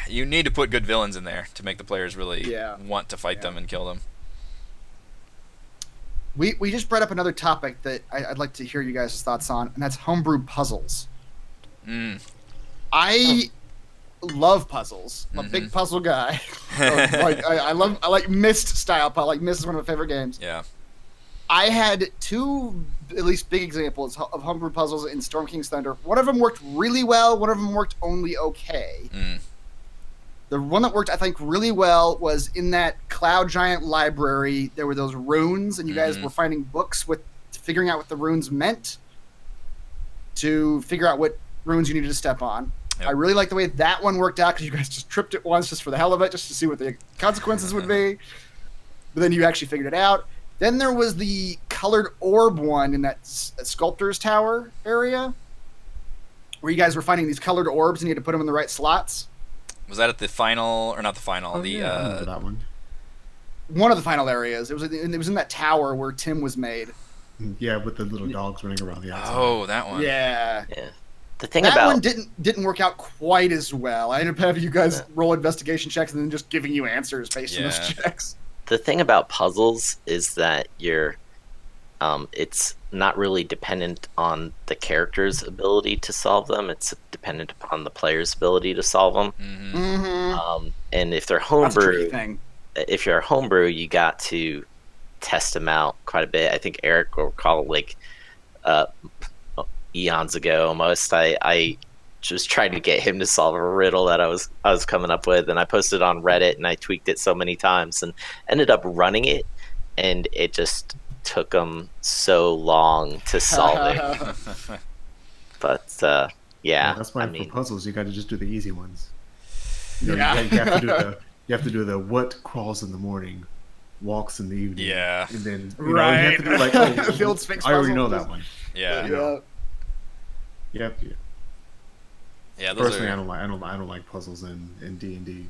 good villains in there to make the players really want to fight them and kill them. We just brought up another topic that I'd like to hear you guys' thoughts on, and that's homebrew puzzles. I love puzzles. I'm a big puzzle guy. I like Myst style puzzle. Like Myst is one of my favorite games. Yeah. I had two at least big examples of homebrew puzzles in Storm King's Thunder. One of them worked really well. One of them worked only okay. The one that worked, I think, really well was in that Cloud Giant library. There were those runes, and you guys were finding books with figuring out what the runes meant to figure out what runes you needed to step on. Yep. I really like the way that one worked out because you guys just tripped it once just for the hell of it, just to see what the consequences would be. But then you actually figured it out. Then there was the colored orb one in that sculptor's tower area, where you guys were finding these colored orbs and you had to put them in the right slots. Was that at the final, or not the final? I remember that one. One of the final areas. It was in that tower where Tim was made. Yeah, with the little dogs running around the outside. Oh, that one. Yeah. Yeah. The thing That about one didn't work out quite as well. I ended up having you guys roll investigation checks and then just giving you answers based on those checks. the thing about puzzles is that it's not really dependent on the character's ability to solve them. It's dependent upon the player's ability to solve them. Mm-hmm. Mm-hmm. And if they're That's a homebrew, tricky thing. if you're a homebrew, you got to test them out quite a bit. I think Eric will recall, like, eons ago almost, I just tried to get him to solve a riddle that I was coming up with, and I posted it on Reddit and I tweaked it so many times and ended up running it, and it just took him so long to solve it. But yeah, that's why I mean, for puzzles you got to just do the easy ones. You Yeah. have to do the what crawls in the morning, walks in the evening. Yeah. And then you Right. have to do like, The old Sphinx I already puzzle. know that one. Yeah. Yeah. Yep. Yeah. Those Personally, are, I don't like puzzles in D&D.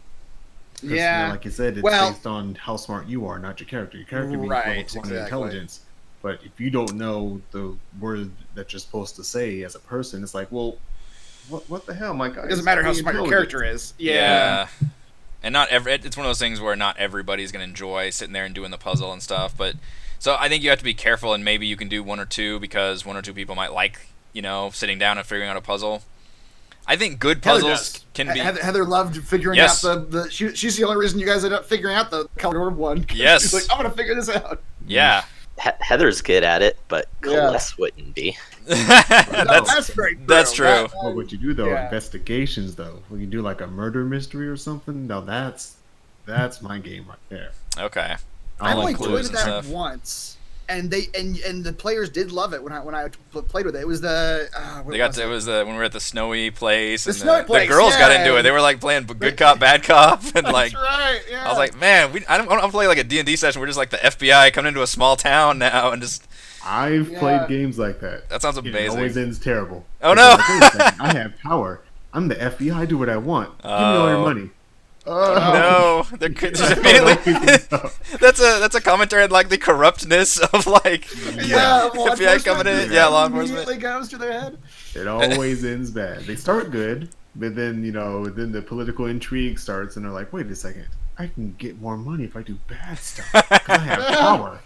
Yeah. Like you said, it's based on how smart you are, not your character. Your character being Right, level 20 exactly. intelligence. But if you don't know the word that you're supposed to say as a person, it's like, well, what the hell, my guy? It doesn't matter how smart your character is. yeah. And not it's one of those things where not everybody's going to enjoy sitting there and doing the puzzle and stuff. But so I think you have to be careful, and maybe you can do one or two because one or two people might like, sitting down and figuring out a puzzle. I think good puzzles can be. Heather loved figuring out she's the only reason you guys ended up figuring out the colored orb one. Yes. She's like, I'm gonna figure this out. Yeah. Heather's good at it, but Yeah. Celeste wouldn't be. That's very true. That's true. But what you do though, Yeah. investigations though, when you do like a murder mystery or something, now that's my game right there. Okay. I've All only clues played and that stuff. once, and the players did love it when I played with it. It was the It was when we were at the snowy place, and snowy place, the girls got yeah. into it. They were like playing good cop, bad cop, and like That's right. Yeah. I was like, man, I don't play like a D&D session. We're just like the FBI coming into a small town now, and just I've Yeah. played games like that. that sounds It amazing. always ends terrible. Oh, no! It's like, wait a second, I have power. I'm the FBI. I do what I want. Give me all your Oh. money. No, they're just immediately. that's a commentary on like the corruptness of like yeah, law FBI coming in. enforcement Yeah, law enforcement. immediately goes to their head. It always ends bad. They start good, but then then the political intrigue starts, and they're like, "Wait a second, I can get more money if I do bad stuff. 'Cause I have power."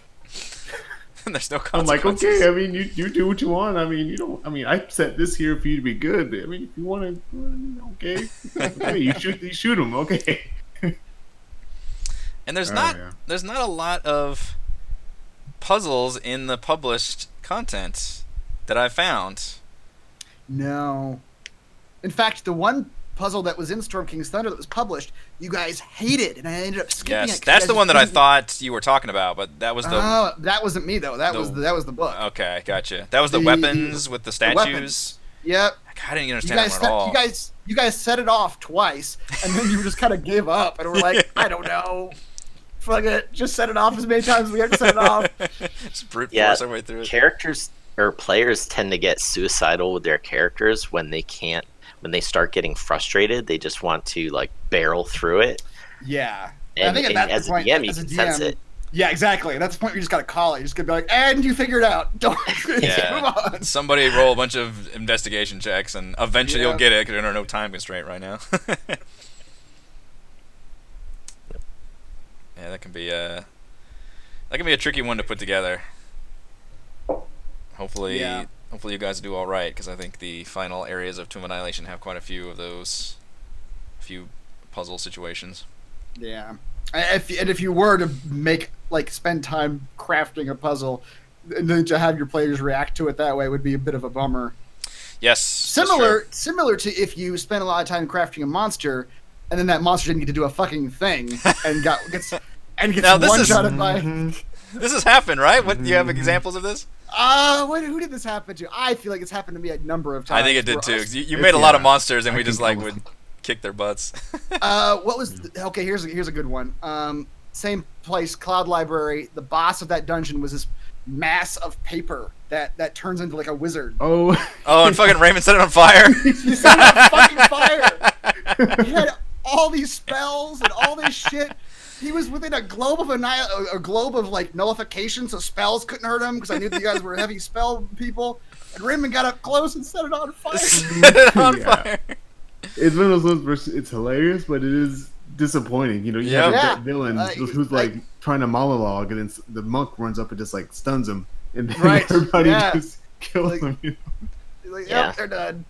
And there's no I'm like, consequences. okay. I mean, you do what you want. I mean, you don't. I mean, I set this here for you to be good. I mean, if you want to, okay, okay, you shoot them, okay. And there's Oh, not yeah. there's not a lot of puzzles in the published content that I found. No. In fact, the one puzzle that was in Storm King's Thunder that was published, you guys hated, and I ended up skipping it. Yes, 'cause that's you the guys one that I didn't- thought you were talking about, but that was the Oh, that wasn't me though. That was the book. okay, gotcha. That was the The- weapons with the The statues. weapons. Yep. I didn't You understand guys, them at all. you guys set it off twice, and then you just kind of gave up, and we're like, I don't know, fuck it, just set it off as many times as we have to set it off. Just brute Yeah, force our way through it. characters or players tend to get suicidal with their characters when they start getting frustrated. They just want to like barrel through it. Yeah. And, I think and at that as point, a DM, you as a can sense DM, it. Yeah, exactly. That's the point where you just gotta call it. You just gotta be like, and you figured it out. Don't move Yeah. on. Somebody roll a bunch of investigation checks, and eventually Yeah. you'll get it because there's no time constraint right now. Yeah, that can be a tricky one to put together. Hopefully, Yeah. hopefully you guys do all right, because I think the final areas of Tomb of Annihilation have quite a few of those, puzzle situations. Yeah. If you were to spend time crafting a puzzle, and then to have your players react to it that way would be a bit of a bummer. Yes. that's Similar to if you spend a lot of time crafting a monster, and then that monster didn't get to do a fucking thing, and gets Now, this one is- shotted by. true. This has happened, right? What, do you have examples of this? Who did this happen to? I feel like it's happened to me a number of times. I think it did too. You made a lot of monsters, and we just like would kick their butts. What was okay? Here's a good one. Same place, Cloud Library. The boss of that dungeon was this mass of paper that turns into like a wizard. Oh, and fucking Raymond set it on fire. He set it on fucking fire. He had all these spells and all this shit. He was within a globe of like nullification, so spells couldn't hurt him because I knew that you guys were heavy spell people. And Raymond got up close and set it on fire. Set it on fire. It's one of those where it's hilarious, but it is disappointing. You know, you have that villain who's like trying to monologue, and then the monk runs up and just like stuns him, and then everybody just kills him. You know? Like, yep, they're done.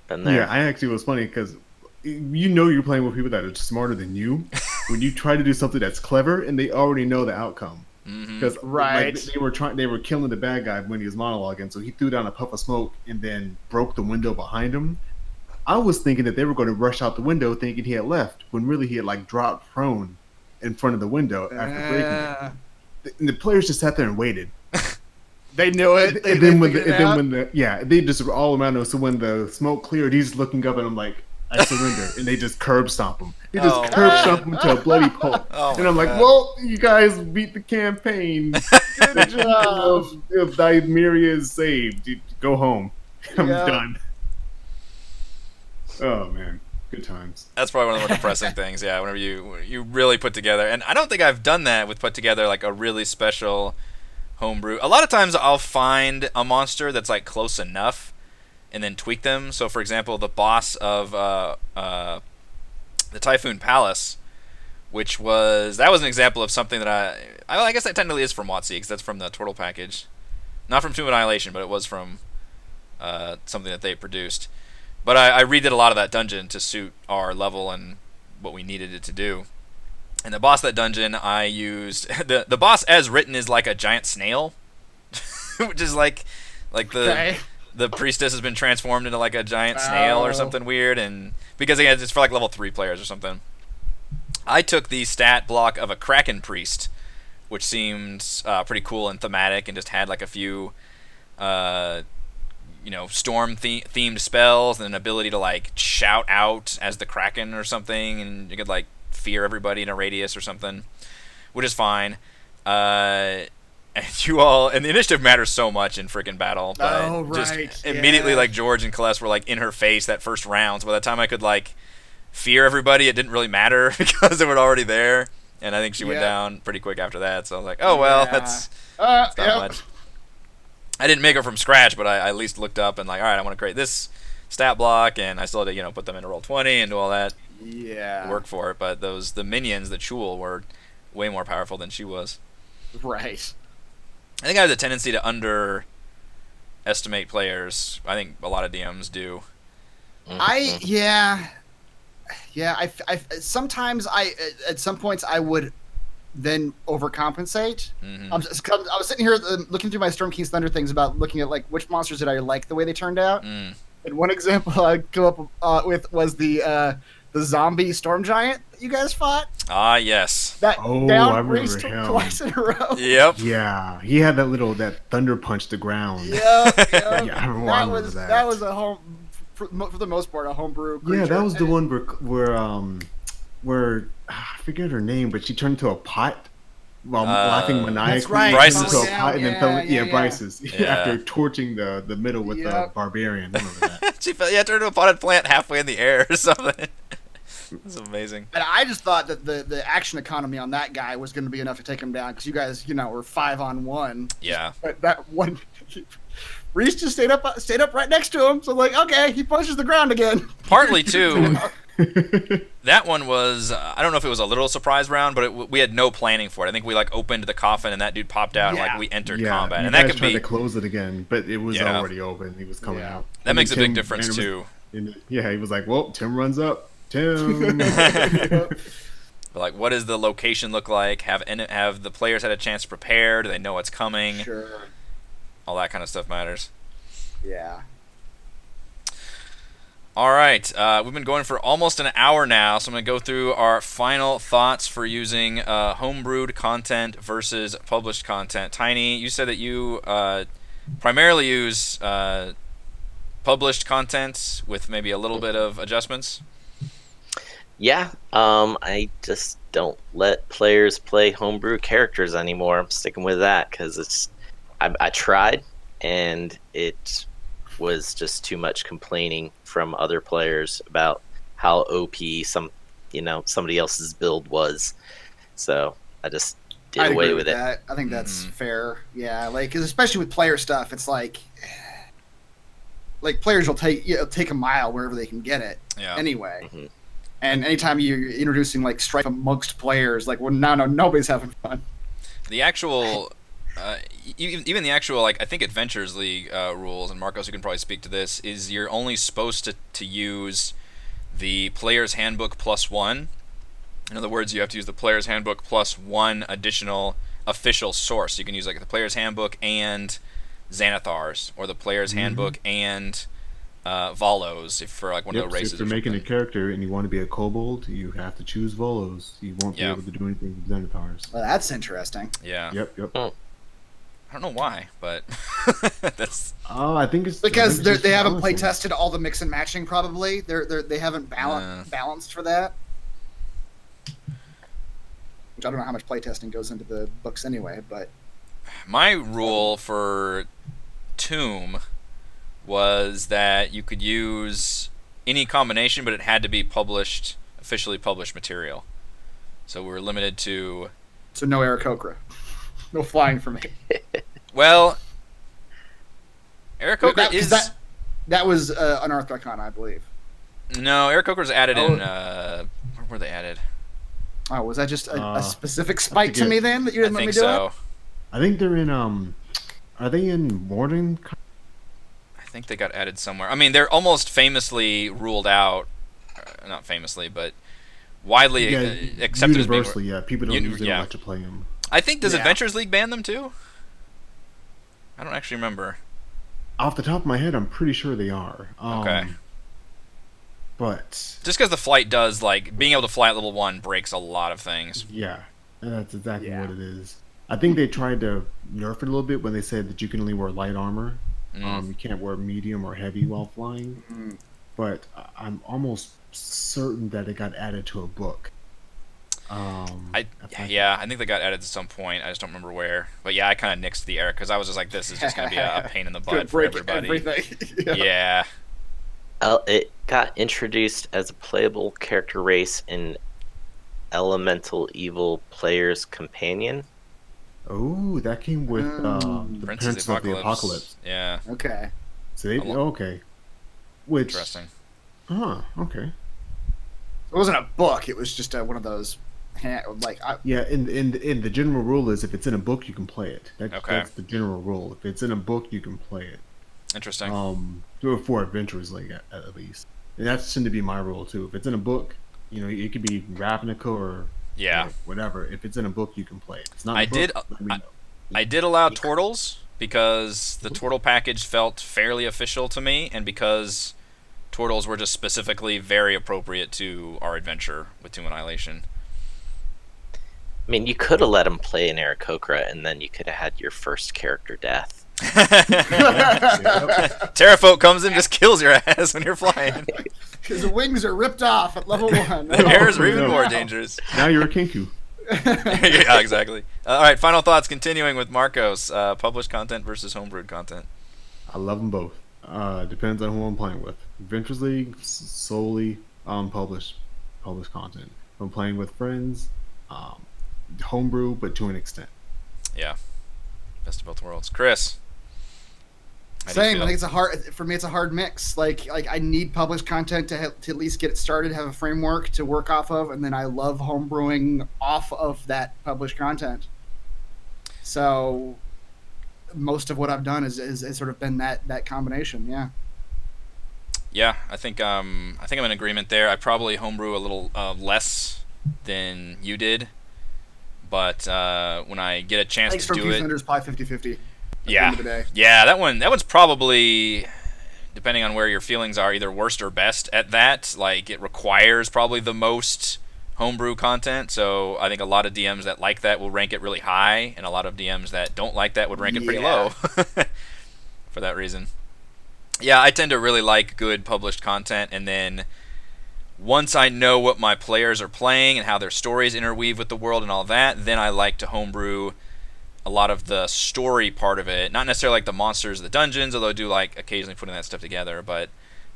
Yeah, I actually was funny because you're playing with people that are smarter than you when you try to do something that's clever and they already know the outcome. Because like, they were killing the bad guy when he was monologuing, so he threw down a puff of smoke and then broke the window behind him. I was thinking that they were going to rush out the window thinking he had left, when really he had like dropped prone in front of the window after breaking it. And the players just sat there and waited. They knew it. They just were all around him. So when the smoke cleared, he's looking up and I'm like, I surrender. And they just curb stomp him. They just curb stomp him to a bloody pulp. And I'm like, well, you guys beat the campaign. Good job. Nymeria is saved. You go home. I'm done. Oh, man. Good times. That's probably one of the more depressing things, yeah, whenever you really put together. And I don't think I've done that with put together like a really special homebrew. A lot of times I'll find a monster that's like close enough and then tweak them. So, for example, the boss of the Typhoon Palace, that was an example of something that I guess that technically is from WotC, because that's from the Turtle package. Not from Tomb Annihilation, but it was from something that they produced. But I redid a lot of that dungeon to suit our level and what we needed it to do. And the boss of that dungeon, I used... The boss as written is like a giant snail, which is like the priestess has been transformed into like a giant snail or something weird. And because, again, it's for like level 3 players or something. I took the stat block of a Kraken priest, which seemed pretty cool and thematic, and just had like a few... storm themed spells and an ability to like shout out as the Kraken or something, and you could like fear everybody in a radius or something, which is fine. And the initiative matters so much in freaking battle, but just immediately like George and Celeste were like in her face that first round, so by the time I could like fear everybody, it didn't really matter because they were already there, and I think she went down pretty quick after that, so I was like, oh well, that's not much. I didn't make it from scratch, but I at least looked up and like, all right, I want to create this stat block, and I still had to put them into roll 20 and do all that work for it. But the minions, the Chul, were way more powerful than she was. Right. I think I have a tendency to underestimate players. I think a lot of DMs do. I sometimes at some points I would then overcompensate. I was sitting here looking through my Storm King's Thunder things about looking at like which monsters did I like the way they turned out. And one example I come up with was the zombie storm giant that you guys fought. Ah, yes. That I remember him twice in a row. Yep. Yeah, he had that thunder punch the ground. Yep. Yeah, I remember that. That was a home for the most part a homebrew creature. Yeah, that was the one where I forget her name, but she turned into a pot while laughing maniacally. That's right. Bryce's. Bryce's. After torching the middle with the barbarian. Remember that? She turned into a potted plant halfway in the air or something. That's amazing. And I just thought that the action economy on that guy was going to be enough to take him down, because you guys, were 5-on-1. Yeah. But that one, Reese just stayed up right next to him. So like, okay, he punches the ground again. Partly too. That one was, I don't know if it was a literal surprise round, but we had no planning for it. I think we like opened the coffin and that dude popped out and like we entered combat. And that could be to close it again, but it was already open. He was coming out. That makes a big difference too. He was like, well, Tim runs up. Tim. But like, what does the location look like? Have the players had a chance to prepare? Do they know what's coming? Sure. All that kind of stuff matters. Yeah. All right, we've been going for almost an hour now, so I'm going to go through our final thoughts for using homebrewed content versus published content. Tiny, you said that you primarily use published content with maybe a little bit of adjustments? Yeah, I just don't let players play homebrew characters anymore. I'm sticking with that because I tried, and it was just too much complaining from other players about how OP somebody else's build was. So I just did away with it. That. I think that's fair. Yeah, like 'cause especially with player stuff, it's like players will take a mile wherever they can get it. Yeah. Anyway. Mm-hmm. And anytime you're introducing like strife amongst players, like well, no, nobody's having fun. The actual, even the actual, like I think Adventures League rules, and Marcos, you can probably speak to this, is you're only supposed to use the Player's Handbook +1. In other words, you have to use the Player's Handbook +1 additional official source. You can use like the Player's Handbook and Xanathar's, or the Player's Handbook and Volos, for like one of the races. So if you're making a character and you want to be a kobold, you have to choose Volos. You won't be able to do anything with Xanathar's. Well, that's interesting. Yeah. Yep. Oh. I don't know why, but that's. Oh, I think it's because they haven't play tested all the mix and matching. Probably they haven't balanced for that. Which I don't know how much play testing goes into the books anyway, but my rule for Tomb was that you could use any combination, but it had to be officially published material. So we were limited to. So no Aarakocra. No flying for me. Well, Aarakocra is that was Unearthed Arcana, I believe. No, Aarakocra's added in. Where were they added? Oh, was that just a specific spite to me then that you didn't let me do it? I think they're in. Are they in Morden? I think they got added somewhere. I mean, they're almost famously ruled out. Not famously, but widely accepted universally. People don't usually like to play them. I think does Adventures League ban them too? I don't actually remember. Off the top of my head, I'm pretty sure they are. Okay. But just because the flight does, like, being able to fly at level 1 breaks a lot of things. Yeah, that's exactly what it is. I think they tried to nerf it a little bit when they said that you can only wear light armor. You can't wear medium or heavy while flying. But I'm almost certain that it got added to a book. I think they got added at some point. I just don't remember where. But yeah, I kind of nixed the Eric because I was just like, this is just going to be a pain in the butt for everybody. Yeah. It got introduced as a playable character race in Elemental Evil Player's Companion. Oh, that came with the Prince of the Apocalypse. Yeah. Okay. So okay. Which interesting. Okay. It wasn't a book. It was just one of those. In the general rule is if it's in a book you can play it. That's the general rule. If it's in a book you can play it. Interesting. For Adventures League at least, and that seemed to be my rule too. If it's in a book, it could be Ravnica or whatever. If it's in a book, you can play it. It's not. I did allow Tortles because the Tortle package felt fairly official to me, and because Tortles were just specifically very appropriate to our adventure with Tomb Annihilation. I mean, you could have let him play an Aarakocra, and then you could have had your first character death. Terrafolk comes in and just kills your ass when you're flying. Because the wings are ripped off at level 1. The hairs are even more dangerous. Now you're a Kinku. Yeah, exactly. All right, final thoughts. Continuing with Marcos, published content versus homebrewed content. I love them both. Depends on who I'm playing with. Adventures League solely published content. If I'm playing with friends, homebrew, but to an extent. Yeah, best of both worlds. Chris. Same. I think it's a hard mix. Like I need published content to at least get it started, have a framework to work off of, and then I love homebrewing off of that published content. So most of what I've done is sort of been that combination. Yeah. Yeah, I think I'm in agreement there. I probably homebrew a little less than you did, but when I get a chance to do it, Thunder's probably 50-50. Yeah, that one's probably, depending on where your feelings are, either worst or best at that. Like, it requires probably the most homebrew content, so I think a lot of DMs that like that will rank it really high, and a lot of DMs that don't like that would rank it pretty low. for that reason. Yeah, I tend to really like good published content, and then once I know what my players are playing and how their stories interweave with the world and all that, then I like to homebrew a lot of the story part of it. Not necessarily like the monsters, the dungeons, although I do like occasionally putting that stuff together, but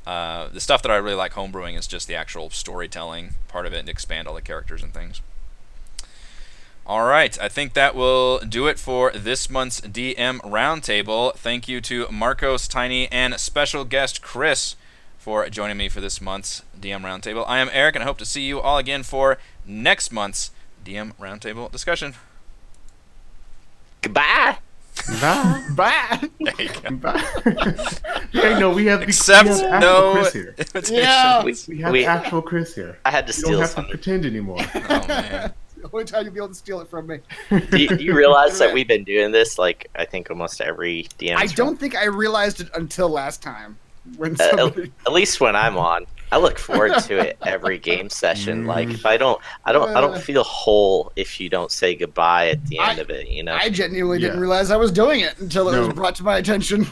the stuff that I really like homebrewing is just the actual storytelling part of it and expand all the characters and things. All right, I think that will do it for this month's DM Roundtable. Thank you to Marcos, Tiny, and special guest Chris for joining me for this month's DM Roundtable. I am Eric, and I hope to see you all again for next month's DM Roundtable discussion. Goodbye. Bye. Bye. There you go. Bye. Yeah, no, we have Except actual Chris here. Yeah. We have actual Chris here. I had to You steal don't have something. to pretend anymore. Oh, man. The only time you'll be able to steal it from me. Do you realize that we've been doing this, like, I think almost every DM? I don't think I realized it until last time. When At somebody... least when I'm on, I look forward to it every game session. Like, if I don't feel whole if you don't say goodbye at the end of it. You know, I genuinely didn't realize I was doing it until it was brought to my attention.